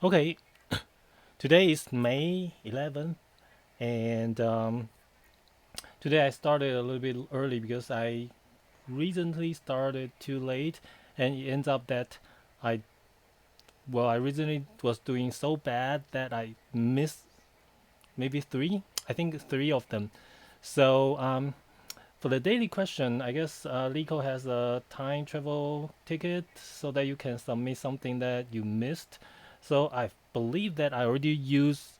Okay, today is May 11th, and today I started a little bit early because I recently started too late, and it ends up that I I recently was doing so bad that I missed maybe three, I think three of them. So for the daily question, I guess LeetCode has a time travel ticket so that you can submit something that you missed. So I believe that I already used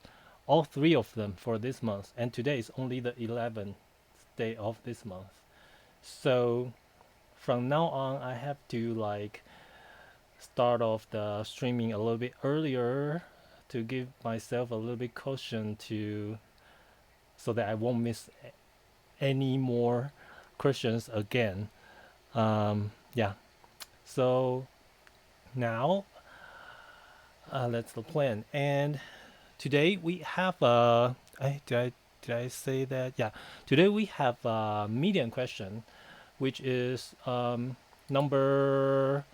all three of them for this month, and today is only the 11th day of this month. So from now on, I have to like start off the streaming a little bit earlier to give myself a little bit caution to so that I won't miss any more questions again. Yeah. So now that's the plan. And today we have did I say that? Yeah. Today we have a medium question, which is number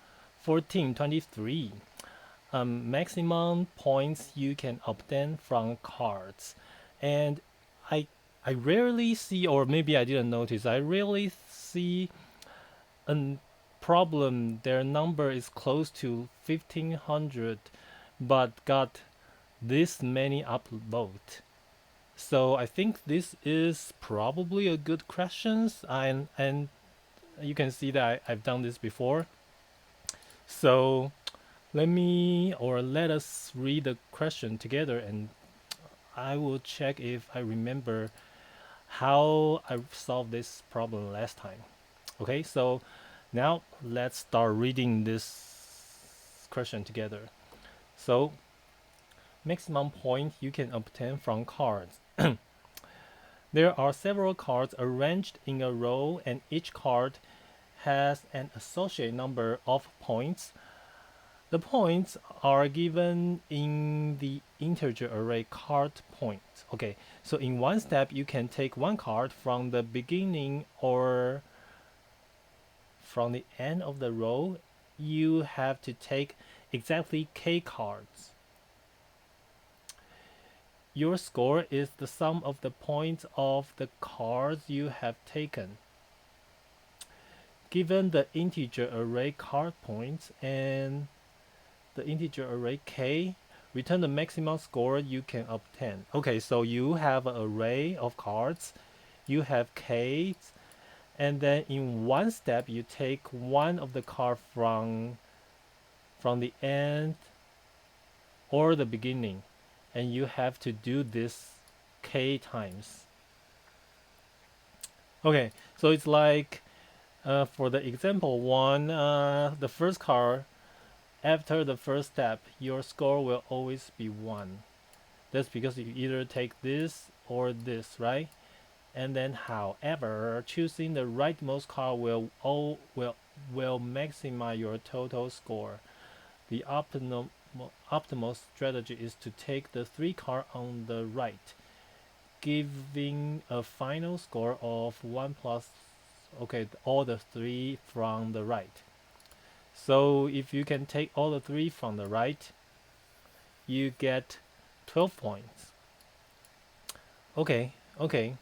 1423. Maximum points you can obtain from cards, and I I rarely see, or maybe I didn't notice. I rarely see a problem their number is close to 1500 but got this many upvote. So I think this is probably a good questions, and you can see that I've done this before. So let us read the question together, and I will check if I remember how I solved this problem last time. Okay, so now let's start reading this question together. So maximum point you can obtain from cards. There are several cards arranged in a row, and each card has an associated number of points. The points are given in the integer array card points. Okay, so in one step, you can take one card from the beginning or from the end of the row. You have to take exactly k cards. Your score is the sum of the points of the cards you have taken. Given the integer array card points and the integer array k, return the maximum score you can obtain. Okay, so you have an array of cards, you have k's, and then in one step you take one of the card from the end or the beginning, and you have to do this k times. Okay, so it's like for the example one, the first card, after the first step, your score will always be 1. That's because you either take this or this, right? And then, however, choosing the rightmost card will maximize your total score. The optimal strategy is to take the 3 card on the right, giving a final score of 1 plus, okay, all the 3 from the right. So if you can take all the 3 from the right, you get 12 points. Okay, okay.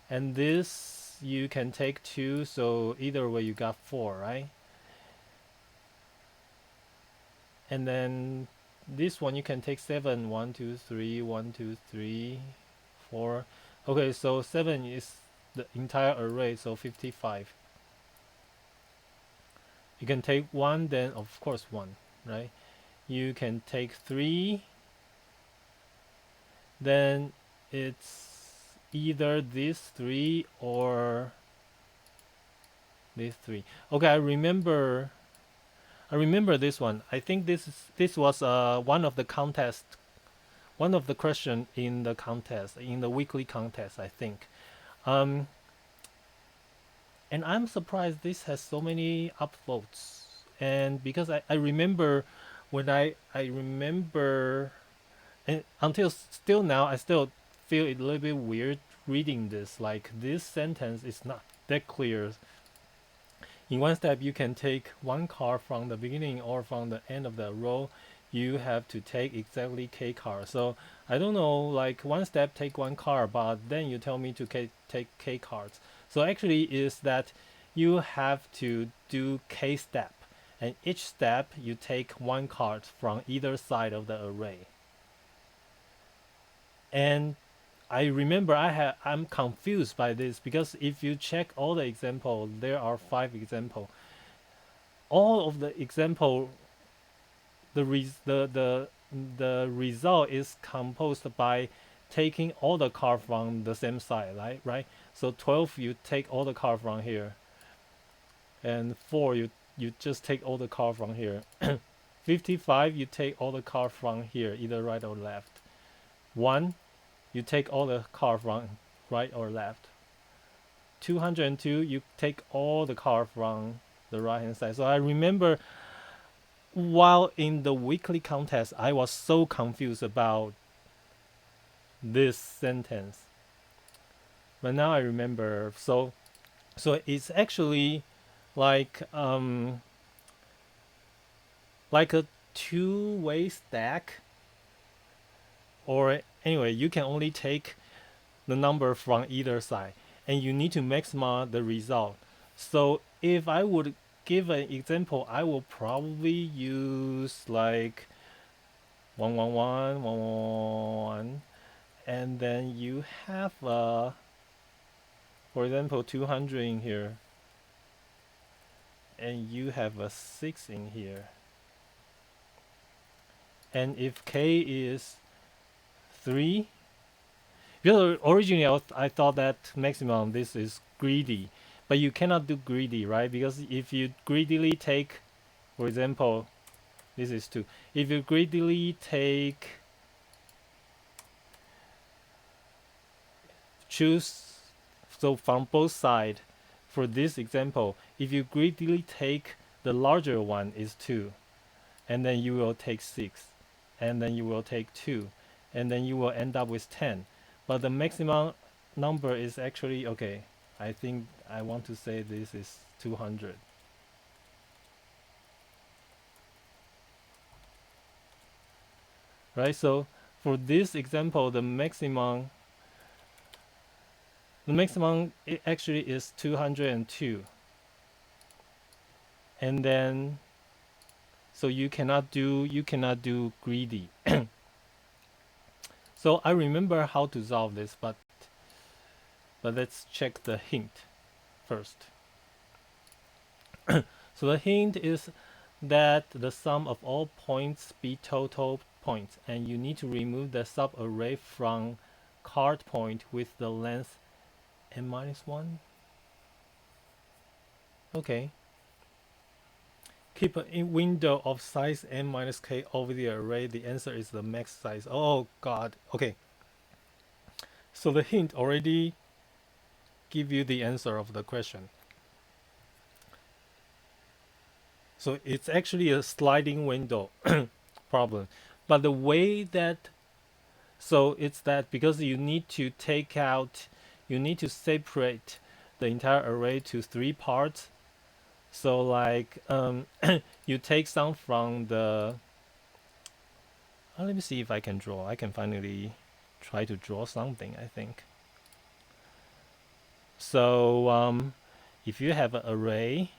And this you can take 2, so either way you got 4, right? And then this one you can take 7, 1, 2, 3, 1, 2, 3, 4. Okay, so 7 is the entire array, so 55. You can take 1, then of course 1, right? You can take 3, then it's either these 3 or these 3. Okay, I remember this one. I think this was one of the contest, one of the question in the contest, in the weekly contest, I think. Um, and I'm surprised this has so many upvotes. And because I remember when I remember, and until still now I still feel it a little bit weird reading this. Like this sentence is not that clear. in one step you can take one card from the beginning or from the end of the row. You have to take exactly k cards. So I don't know, like one step take one card, but then you tell me to take k cards. So actually is that you have to do k step, and each step you take one card from either side of the array. And I remember I'm confused by this because if you check all the example, there are 5 example. All of the example, the result is composed by taking all the card from the same side, right? So 12 you take all the card from here, and 4 you just take all the card from here. 55 you take all the card from here, either right or left. 1 you take all the card from right or left. 202 you take all the card from the right hand side. So I remember while in the weekly contest I was so confused about this sentence, but now I remember. So it's actually like a two-way stack, or anyway you can only take the number from either side, and you need to maximize the result. So if I would give an example, I will probably use like 111, 111, and then you have for example 200 in here, and you have a 6 in here. And if k is 3, because originally I thought that maximum this is greedy, but you cannot do greedy, right? Because if you greedily take, for example, this is 2. If you greedily choose, so from both sides, for this example, if you greedily take the larger one is 2, and then you will take 6, and then you will take 2, and then you will end up with 10. But the maximum number is actually, okay, I think I want to say this is 200. Right, so for this example, the maximum it actually is 202. And then so you cannot do greedy. So I remember how to solve this, but let's check the hint first. So the hint is that the sum of all points be total points, and you need to remove the subarray from card point with the length n-1. Okay. Keep a window of size n-k over the array. The answer is the max size. Oh god. Okay. So the hint already give you the answer of the question. So it's actually a sliding window problem. But the way that, so it's that because you need to separate the entire array to 3 parts. So like you take some from the, let me see if I can draw. I can finally try to draw something, I think. So if you have an array,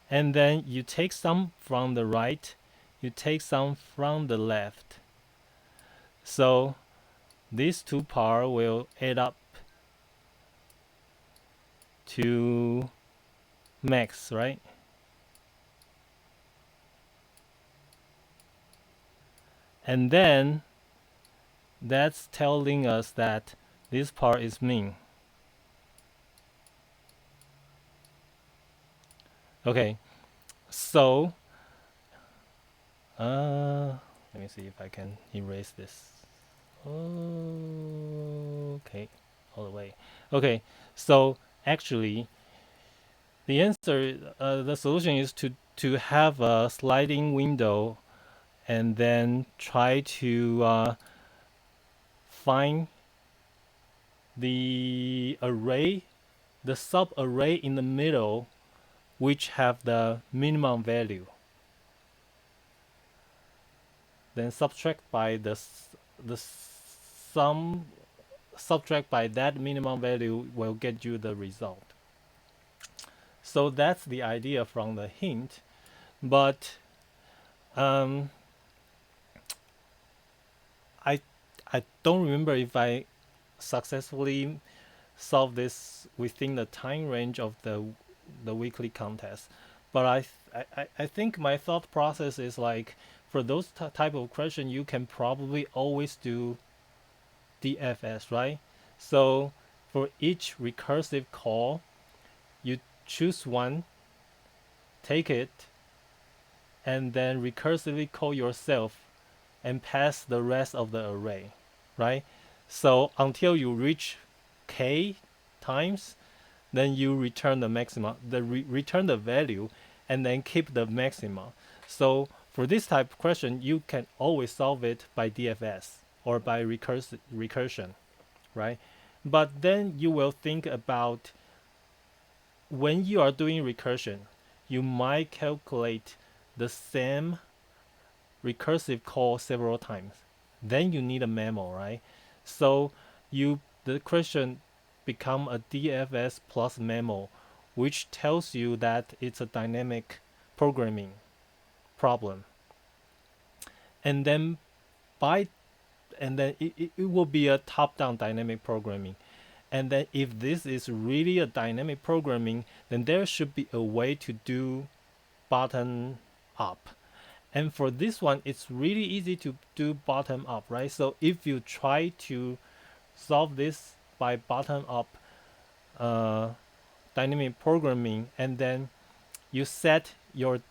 and then you take some from the right, you take some from the left. So these 2 parts will add up to max, right? And then that's telling us that this part is min. Okay, so let me see if I can erase this. Okay, all the way. Okay, so actually the answer, the solution is to have a sliding window, and then try to find the array the subarray in the middle which have the minimum value. Then subtract by the sum, subtract by that minimum value will get you the result. So that's the idea from the hint, but I I don't remember if I successfully solved this within the time range of the weekly contest. But I think my thought process is like, for those type of question, you can probably always do DFS, right? So for each recursive call, you choose one, take it, and then recursively call yourself and pass the rest of the array, right? So until you reach k times, then you return the maxima, return the value, and then keep the maxima. So for this type of question, you can always solve it by DFS or by recursion, right? But then you will think about, when you are doing recursion, you might calculate the same recursive call several times. Then you need a memo, right? So the question become a DFS plus memo, which tells you that it's a dynamic programming problem. And then it will be a top-down dynamic programming. And then if this is really a dynamic programming, then there should be a way to do bottom up. And for this one, it's really easy to do bottom up, right? So if you try to solve this by bottom up dynamic programming, and then you set your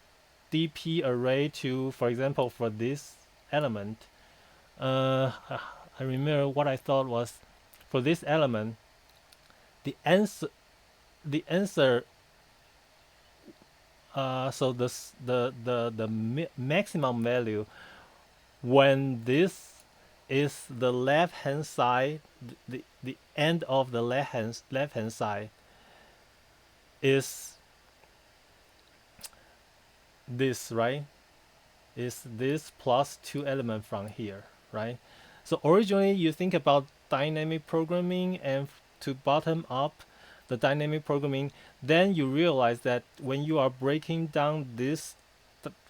DP array to, for example, for this element, I remember what I thought was, for this element, the answer so the maximum value when this is the left hand side, the end of the left hand side is this, right? Is this plus 2 element from here, right? So originally you think about dynamic programming and to bottom up the dynamic programming, then you realize that when you are breaking down this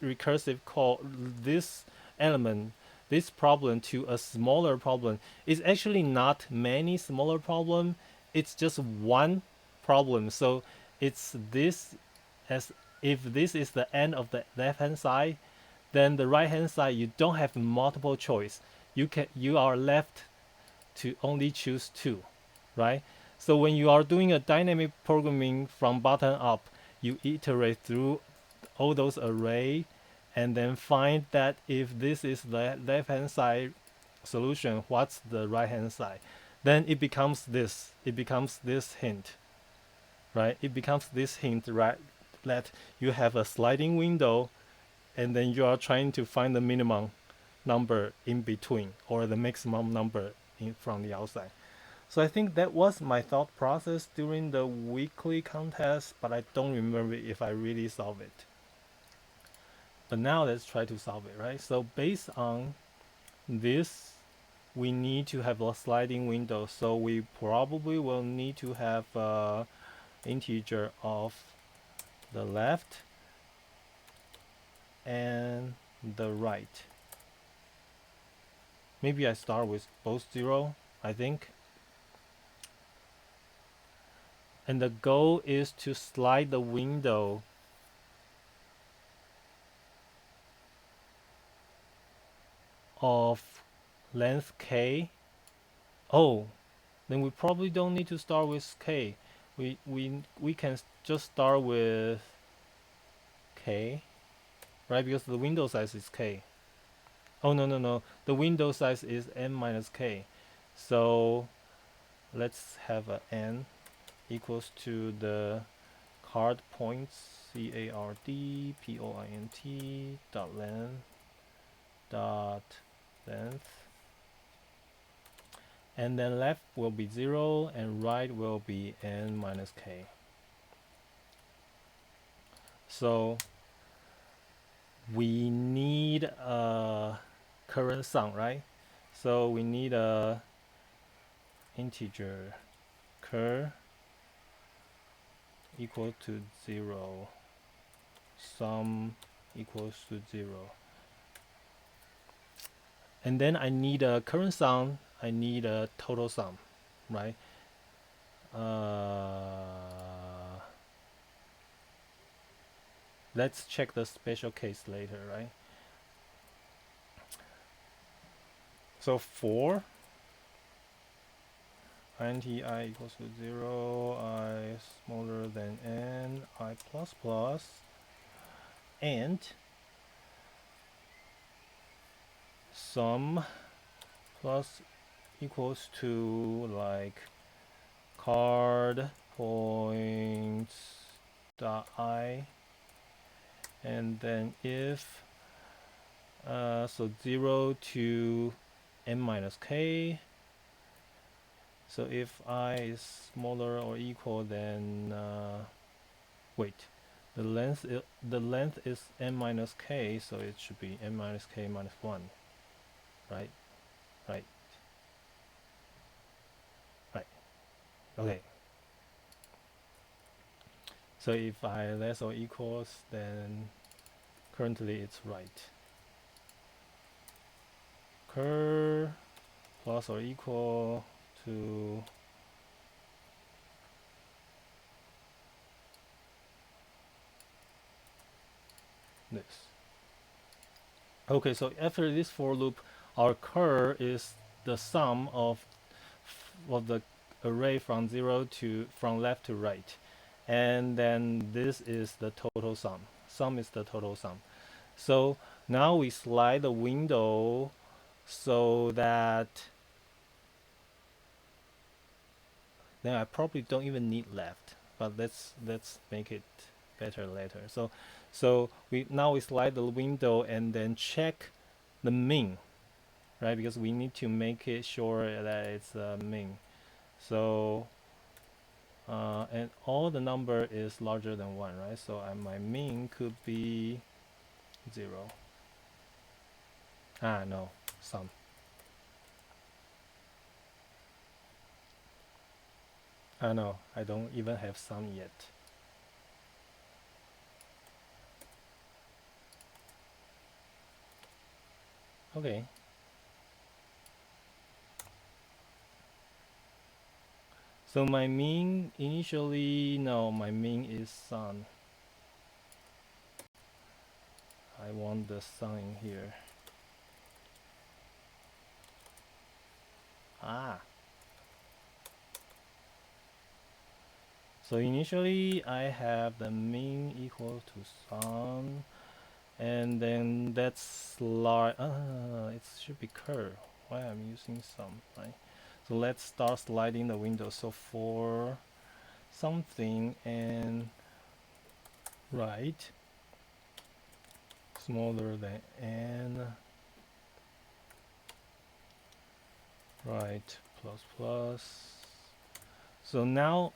recursive call, this element, this problem to a smaller problem, it's actually not many smaller problem, it's just one problem. So it's this, as if this is the end of the left hand side, then the right hand side you don't have multiple choice. You are left to only choose two, right? So when you are doing a dynamic programming from bottom up, you iterate through all those array and then find that if this is the left hand side solution, what's the right hand side? Then it becomes this. It becomes this hint, right? It becomes this hint, right? That you have a sliding window and then you are trying to find the minimum number in between or the maximum number from the outside. So I think that was my thought process during the weekly contest, but I don't remember if I really solved it. But now let's try to solve it, right? So based on this, we need to have a sliding window. So we probably will need to have an integer of the left and the right. Maybe I start with both 0, I think. And the goal is to slide the window of length k. Oh, then we probably don't need to start with k. We can just start with k, right? Because the window size is k. Oh no, the window size is n minus k. So let's have a n equals to the card points card point dot length, and then left will be 0 and right will be n minus k. So we need a current sum, right? So we need a integer cur equal to 0, sum equals to 0. And then I need a current sum, I need a total sum, right? Let's check the special case later, right? So for int I equals to 0, I smaller than n, I plus plus, and sum plus equals to like card points dot I, and then if so 0 to n minus k. So if I is smaller or equal than wait, the length is n minus k, so it should be n minus k minus 1, right? Right. Okay. So if I less or equals, then currently it's right. Cur plus or equal to this. Okay, so after this for loop, our cur is the sum of the array from left to right, and then this is the total sum. Sum is the total sum. So now we slide the window so that then I probably don't even need left, but let's make it better later. So we slide the window and then check the min, right? Because we need to make it sure that it's min. So and all the number is larger than 1, right? So my min could be 0. No, sum. No, I don't even have sum yet. Okay. So my min initially, no, my min is sum. I want the sum in here. So initially I have the min equal to sum, and then that's large. It should be cur. Why I'm using sum, right? So let's start sliding the window. So for something and right smaller than n, right plus plus. So now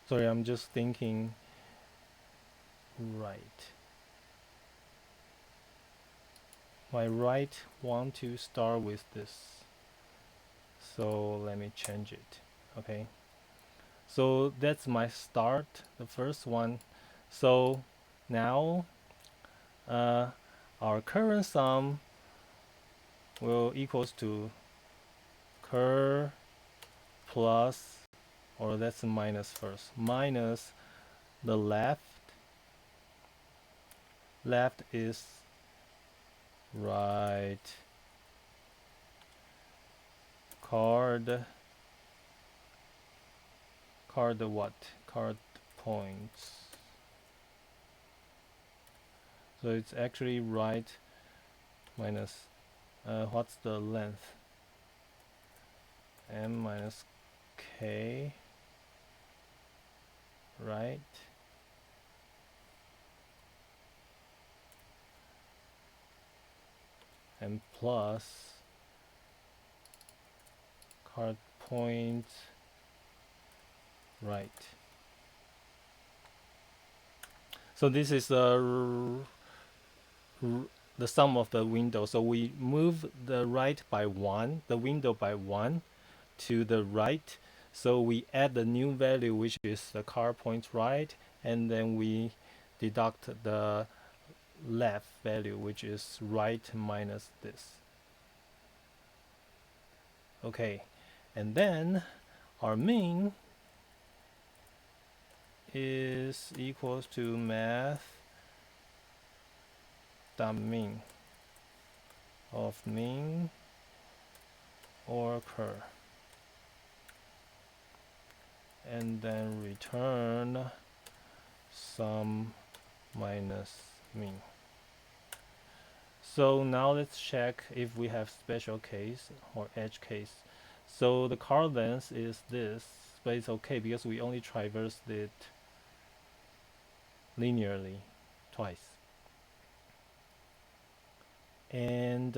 sorry, I'm just thinking right. My right want to start with this. So let me change it. Okay. So that's my start, the first one. So now our current sum will equals to cur plus, or that's minus first, minus the left is right card what? Card points. So it's actually right minus what's the length? M minus K, right? And plus card point right. So this is the sum of the window. So we move the right by 1, the window by 1 to the right. So we add the new value, which is the card point right, and then we deduct the left value, which is right minus this. Okay, and then our mean is equals to math.mean of mean or curve, and then return sum minus mean. So now let's check if we have special case or edge case. So the car length is this, but it's okay because we only traversed it linearly twice. And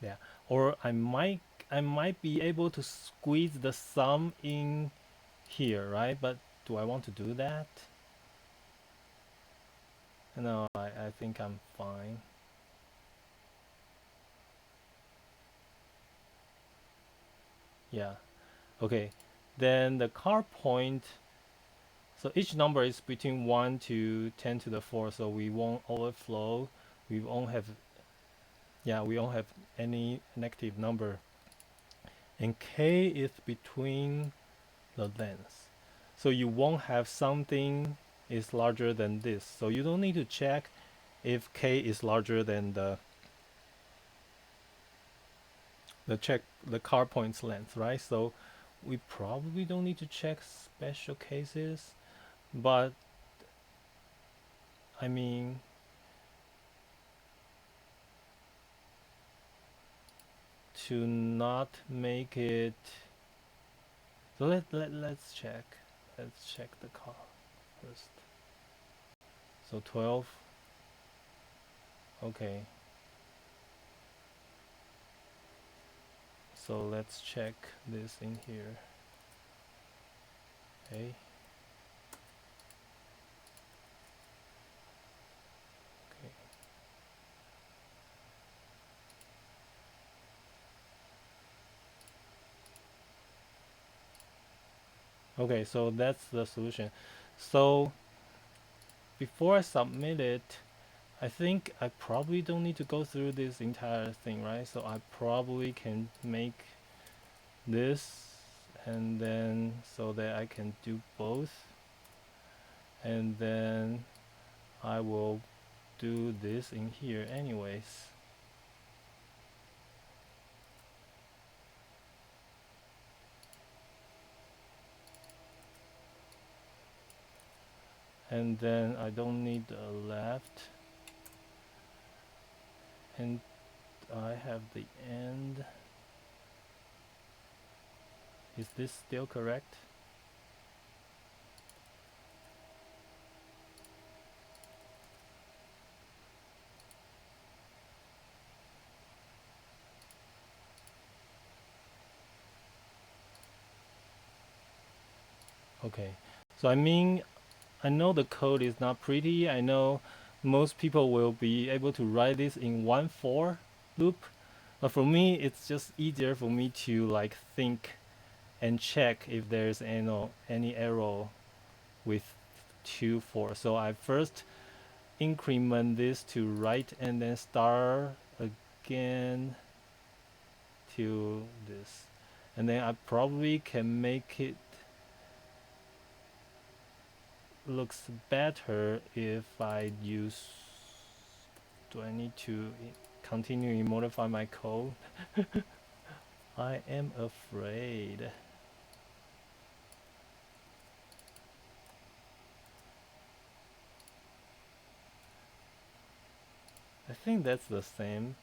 yeah, or I might be able to squeeze the sum in here, right? But do I want to do that? No, I think I'm fine. Yeah. Okay. Then the car point, so each number is between 1 to 10 to the 4, so we won't overflow. We won't have, yeah, we won't have any negative number. And k is between the lengths. So you won't have something is larger than this. So you don't need to check if k is larger than the car point's length, right? So we probably don't need to check special cases, but I mean, to not make it, so let's check the car first. So 12, okay, so let's check this in here. Okay, okay, so that's the solution. So before I submit it, I think I probably don't need to go through this entire thing, right? So I probably can make this, and then so that I can do both, and then I will do this in here anyways. And then I don't need the left, and I have the end. Is this still correct? Okay, so I mean, I know the code is not pretty. I know most people will be able to write this in 1-for loop, but for me it's just easier for me to like think and check if there's any error with 2-for. So I first increment this to right and then start again to this, and then I probably can make it looks better if I use, do I need to continue to modify my code? I am afraid. I think that's the same.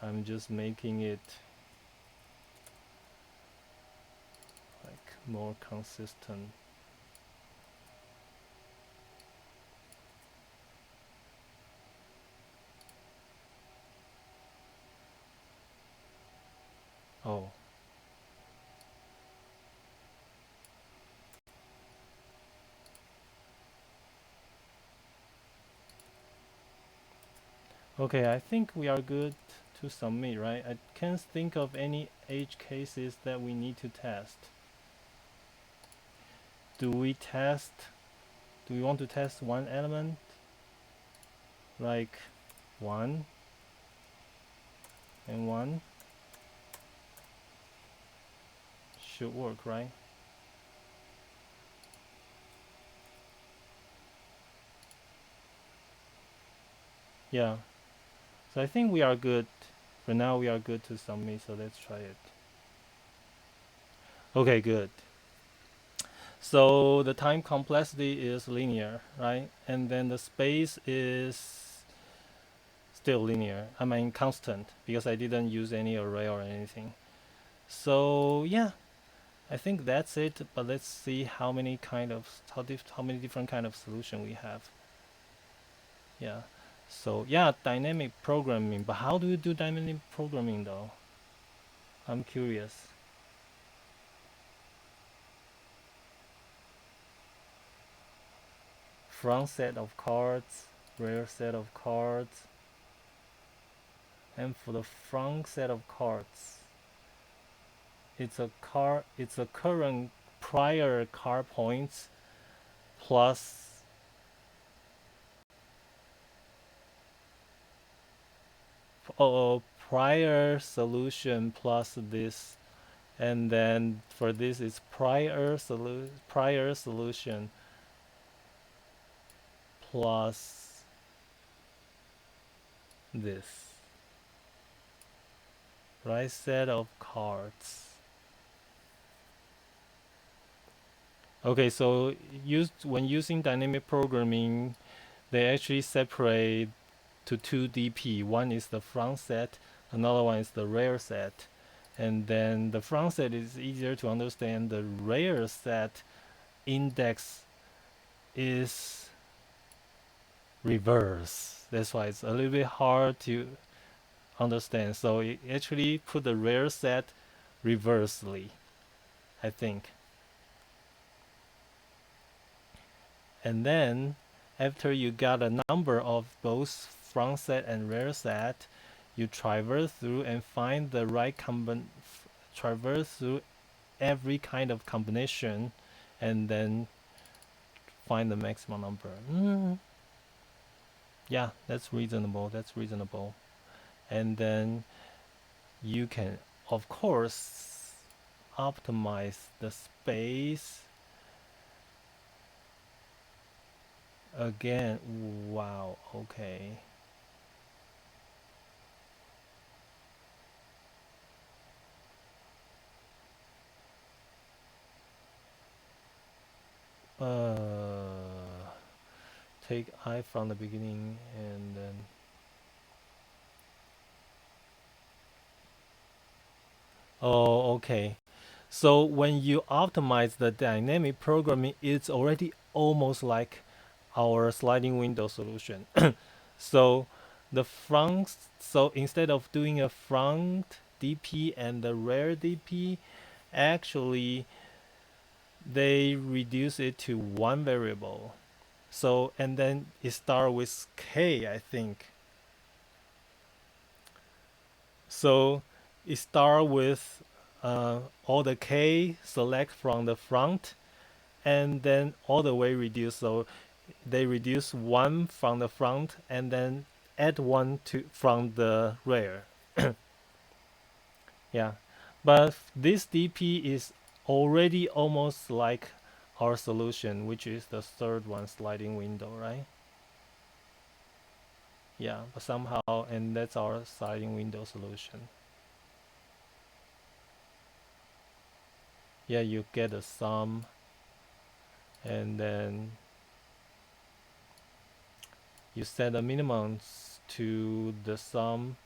I'm just making it like more consistent. Oh, okay, I think we are good to submit, right? I can't think of any edge cases that we need to test. Do we want to test one element? Like 1 and 1 should work, right? Yeah. So I think we are good. For now, we are good to submit, so let's try it. Okay, good. So the time complexity is linear, right? And then the space is still linear. I mean constant because I didn't use any array or anything. So yeah, I think that's it. But let's see how many how many different kind of solution we have. Yeah. So yeah, dynamic programming. But how do you do dynamic programming though? I'm curious. Front set of cards, rear set of cards, and for the front set of cards, it's a current prior card points plus prior solution plus this, and then for this it's prior solution plus this right set of cards. Okay, so when using dynamic programming, they actually separate to two DP. One is the front set, another one is the rear set. And then the front set is easier to understand. The rear set index is reverse. That's why it's a little bit hard to understand. So it actually put the rear set reversely, I think. And then after you got a number of both front set and rear set, you traverse through and find the right traverse through every kind of combination and then find the maximum number. Yeah, that's reasonable. That's reasonable. And then you can, of course, optimize the space. Again, wow, okay. Take I from the beginning and then oh, okay. So when you optimize the dynamic programming, it's already almost like our sliding window solution. So the front, so instead of doing a front DP and the rear DP, actually they reduce it to one variable. So and then it start with K, I think. So it start with all the K select from the front and then all the way reduce. So they reduce one from the front and then add one to from the rear. Yeah, but this DP is already almost like our solution, which is the third one, sliding window, right? Yeah, but somehow, and that's our sliding window solution. Yeah, you get a sum, and then you set the minimums to the sum,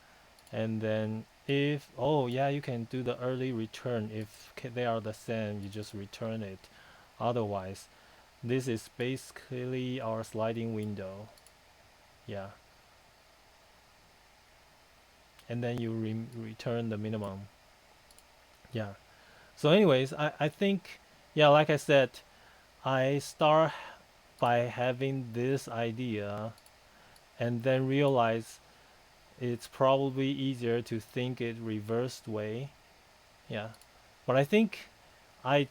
and then if, oh yeah, you can do the early return. If they are the same, you just return it. Otherwise, this is basically our sliding window. Yeah. And then you return the minimum. Yeah. So anyways, I think, yeah, like I said, I start by having this idea and then realize it's probably easier to think it reversed way. Yeah. But I think I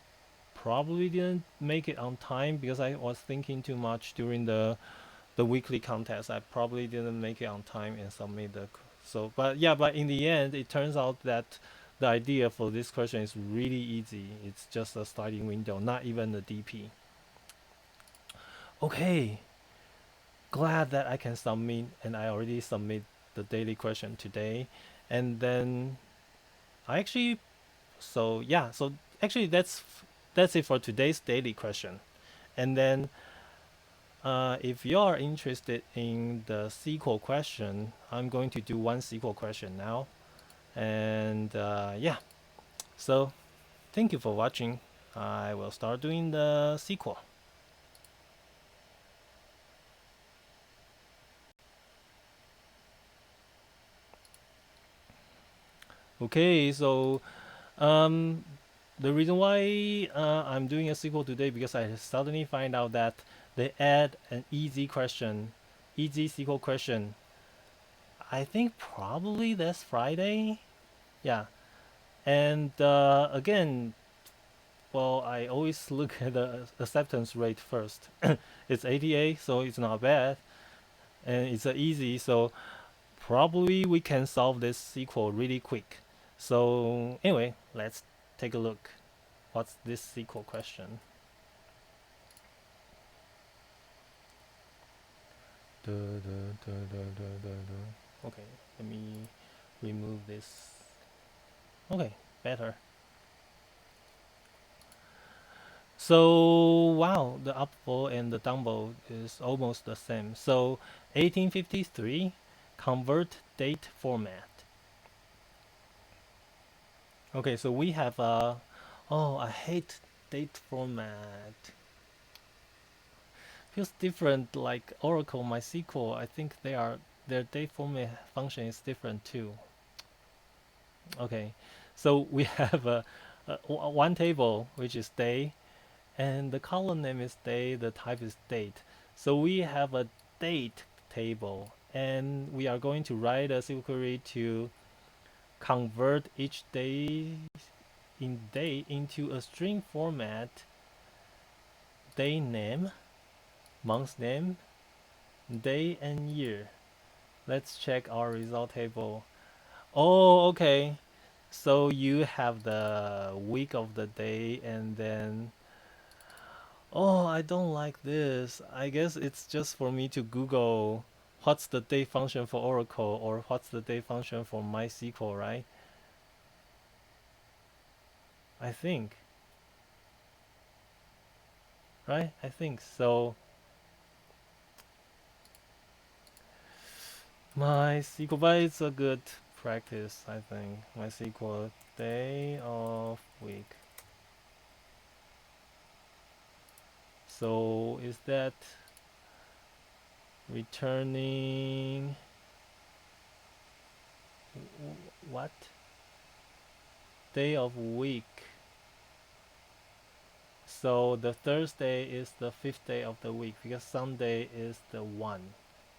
probably didn't make it on time because I was thinking too much during the weekly contest. I probably didn't make it on time and submit the so but yeah, but in the end it turns out that the idea for this question is really easy. It's just a sliding window, not even the DP. Okay, glad that I can submit, and I already submit the daily question today. And then I actually, so yeah, so actually that's it for today's daily question. And then if you are interested in the SQL question, I'm going to do one SQL question now. And yeah, so thank you for watching. I will start doing the SQL. Okay, so um, the reason why I'm doing a SQL today because I suddenly find out that they add an easy question, easy SQL question. I think probably that's Friday. Yeah, and again, well, I always look at the acceptance rate first. It's 88, so it's not bad, and it's easy. So probably we can solve this SQL really quick. So anyway, let's take a look. What's this SQL question? Okay, let me remove this. Okay, better. So wow, the upvote and the downvote is almost the same. So 1853, convert date format. Okay, so we have oh, I hate date format. Feels different like Oracle, MySQL. I think their date format function is different too. Okay, so we have one table which is day, and the column name is day, the type is date. So we have a date table, and we are going to write a SQL query to convert each day in day into a string format, day name, month name, day and year. Let's check our result table. Oh, okay. So you have the week of the day, and then, oh, I don't like this. I guess it's just for me to Google what's the date function for Oracle or what's the date function for MySQL, right? I think, right? I think so. MySQL, but it's a good practice, I think. MySQL day of week. So is that returning what? Day of week. So the Thursday is the fifth day of the week because Sunday is the one.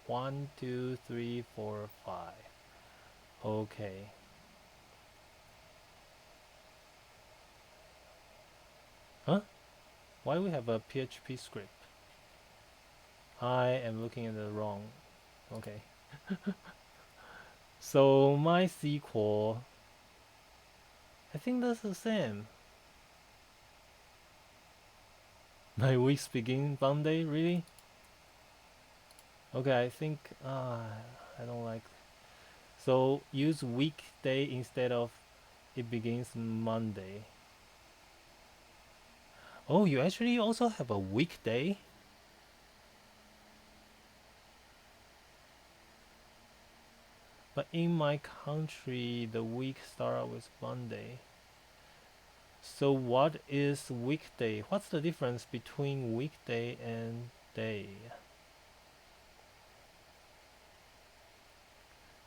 1, 2, 3, 4, 5. Okay. Huh? Why do we have a PHP script? I am looking at the wrong. Okay. So MySQL, I think that's the same. My weeks begin Monday, really? Okay, I think I don't like. So use weekday instead of it begins Monday. Oh, you actually also have a weekday? But in my country, the week starts with Monday. So what is weekday? What's the difference between weekday and day?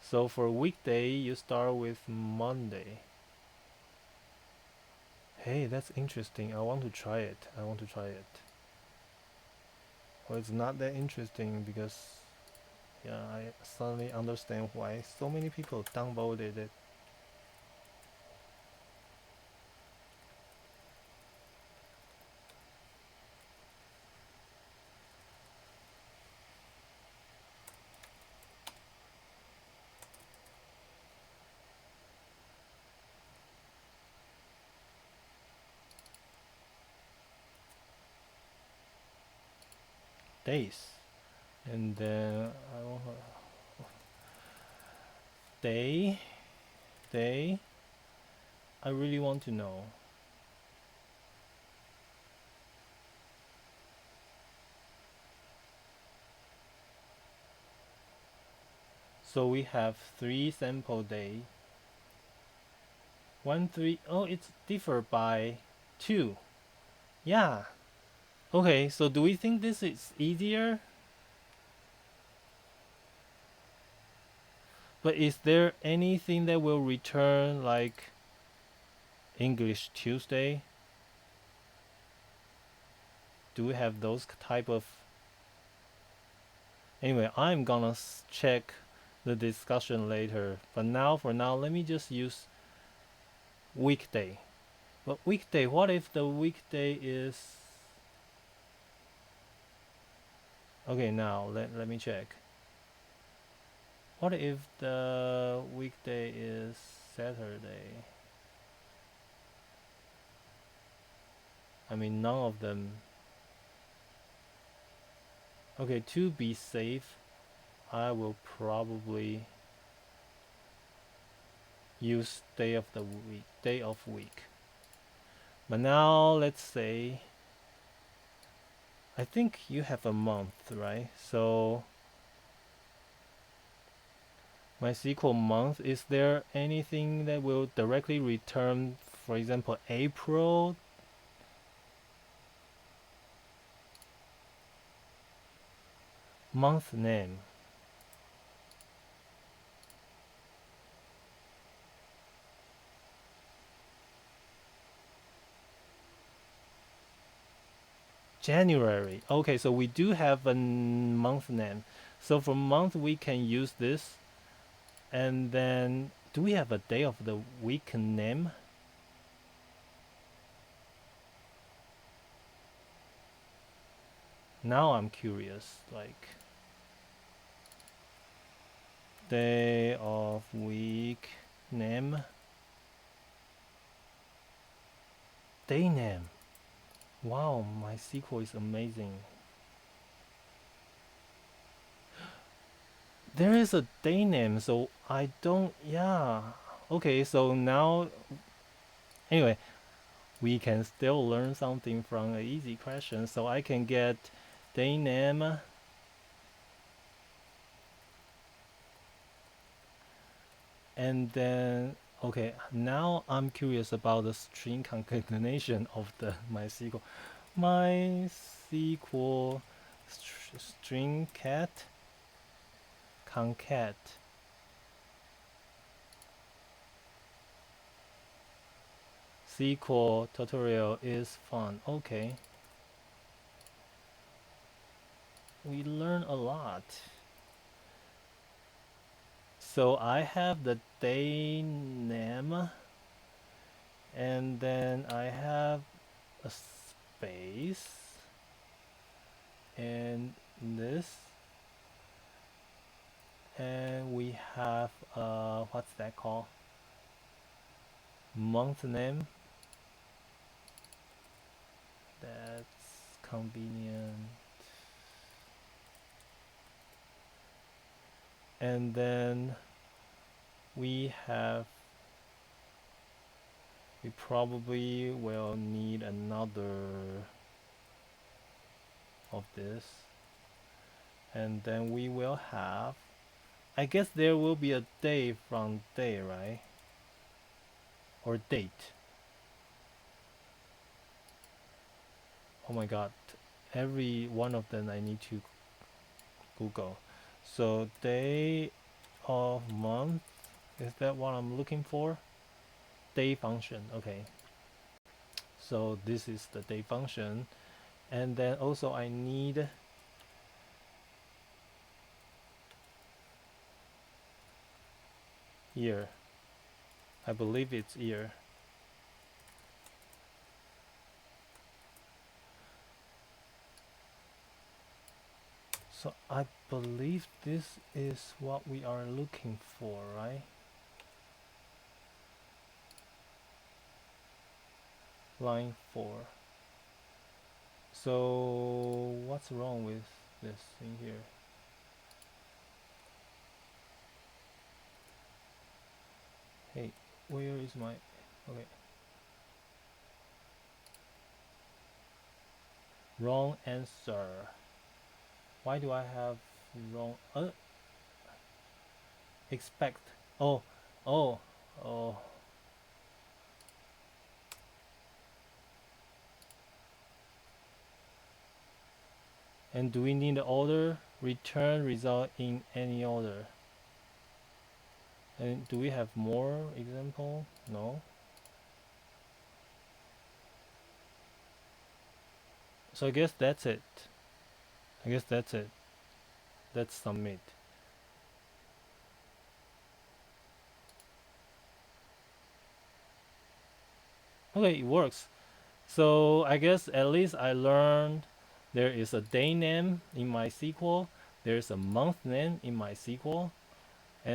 So for weekday, you start with Monday. Hey, that's interesting. I want to try it. I want to try it. Well, it's not that interesting because, yeah, I suddenly understand why so many people downvoted it. Days. And then I want day, day. I really want to know. So we have 3 sample day. 1, 3. Oh, it's differ by 2. Yeah. Okay, so do we think this is easier? But is there anything that will return like English Tuesday? Do we have those type of... Anyway, I'm gonna check the discussion later. But now, for now, let me just use weekday. But weekday, what if the weekday is... Okay, now let me check. What if the weekday is Saturday? I mean, none of them. Okay, to be safe, I will probably use day of the week, day of week. But now let's say, I think you have a month, right? So MySQL month, is there anything that will directly return, for example, April? Month name. January. Okay, so we do have a month name. So for month we can use this. And then do we have a day of the week name? Now I'm curious, like day of week name. Day name. Wow, MySQL is amazing. There is a day name, so I don't, yeah. Okay, so now, anyway, we can still learn something from an easy question. So I can get day name. And then, okay, now I'm curious about the string concatenation of the MySQL. MySQL string cat concat. SQL tutorial is fun. Okay. We learn a lot. So I have the day name, and then I have a space, and this, and we have what's that called? Month name. That's convenient. And then we probably will need another of this, and then we will have I guess there will be a day from day, right? Or date. Oh my god. Every one of them I need to Google. So day of month, is that what I'm looking for? Day function, okay. So this is the day function. And then also I need year. I believe it's year. So I believe this is what we are looking for, right? Line 4. So what's wrong with this thing here? Hey, where is my... Okay. Wrong answer. Why do I have wrong... expect. Oh, oh, oh. And do we need the order? Return result in any order. And do we have more example? No. So I guess that's it. I guess that's it. Let's submit. Okay, it works. So I guess at least I learned there is a day name in my SQL. There's a month name in my SQL.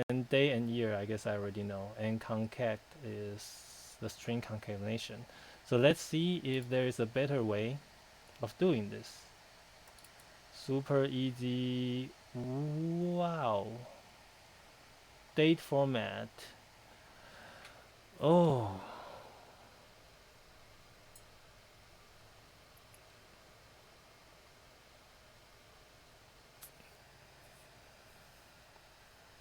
And day and year, I guess I already know. And concat is the string concatenation. So let's see if there is a better way of doing this. Super easy. Wow. Date format. Oh.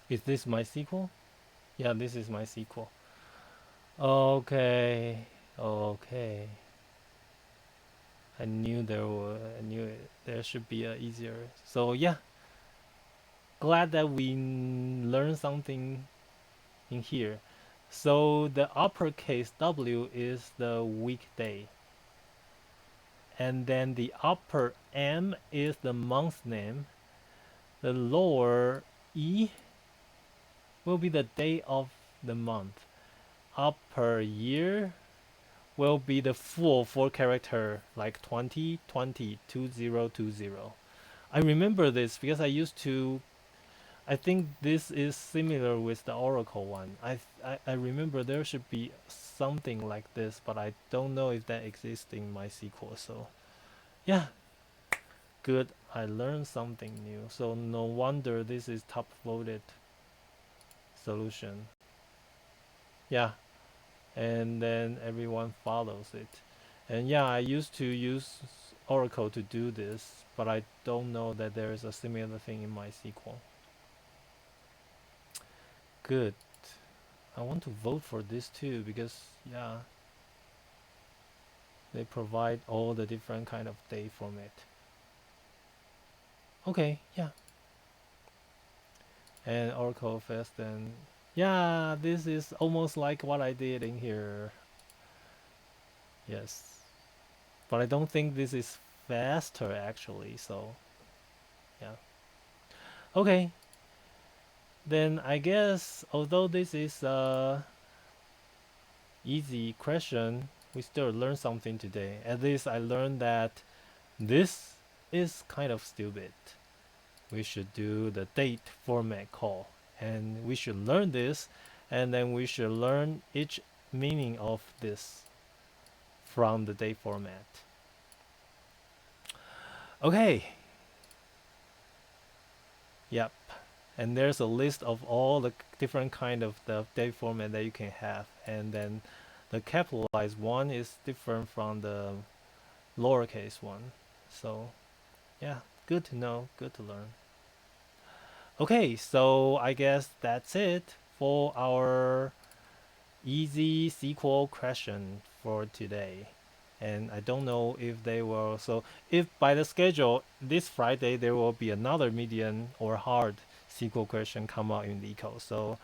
Is this my SQL? Yeah, this is my SQL. Okay. Okay. I knew there should be a easier. So yeah, glad that we learned something in here. So the uppercase W is the weekday. And then the upper M is the month name. The lower E will be the day of the month. Upper year will be the full 4 character, like 2020 2020. I remember this because I think this is similar with the Oracle one. I remember there should be something like this, but I don't know if that exists in MySQL. So yeah, good. I learned something new. So no wonder this is top voted solution. Yeah, and then everyone follows it. And yeah, I used to use Oracle to do this, but I don't know that there is a similar thing in MySQL. Good. I want to vote for this too because yeah, they provide all the different kind of day format. Okay, yeah. And Oracle Fest and yeah, this is almost like what I did in here. Yes. But I don't think this is faster actually, so yeah. Okay. Then I guess although this is a easy question, we still learned something today. At least I learned that this is kind of stupid. We should do the date format call, and we should learn this, and then we should learn each meaning of this from the date format. Okay. Yep. And there's a list of all the different kind of the date format that you can have, and then the capitalized one is different from the lowercase one. So yeah, good to know, good to learn. Okay, so I guess that's it for our easy SQL question for today. And I don't know if they will. So if by the schedule this Friday there will be another medium or hard SQL question come out in LeetCode. So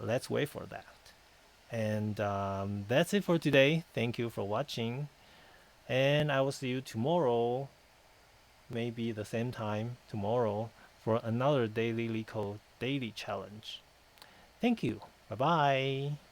let's wait for that. And that's it for today. Thank you for watching. And I will see you tomorrow, maybe the same time tomorrow, for another daily LeetCode daily challenge. Thank you. Bye bye.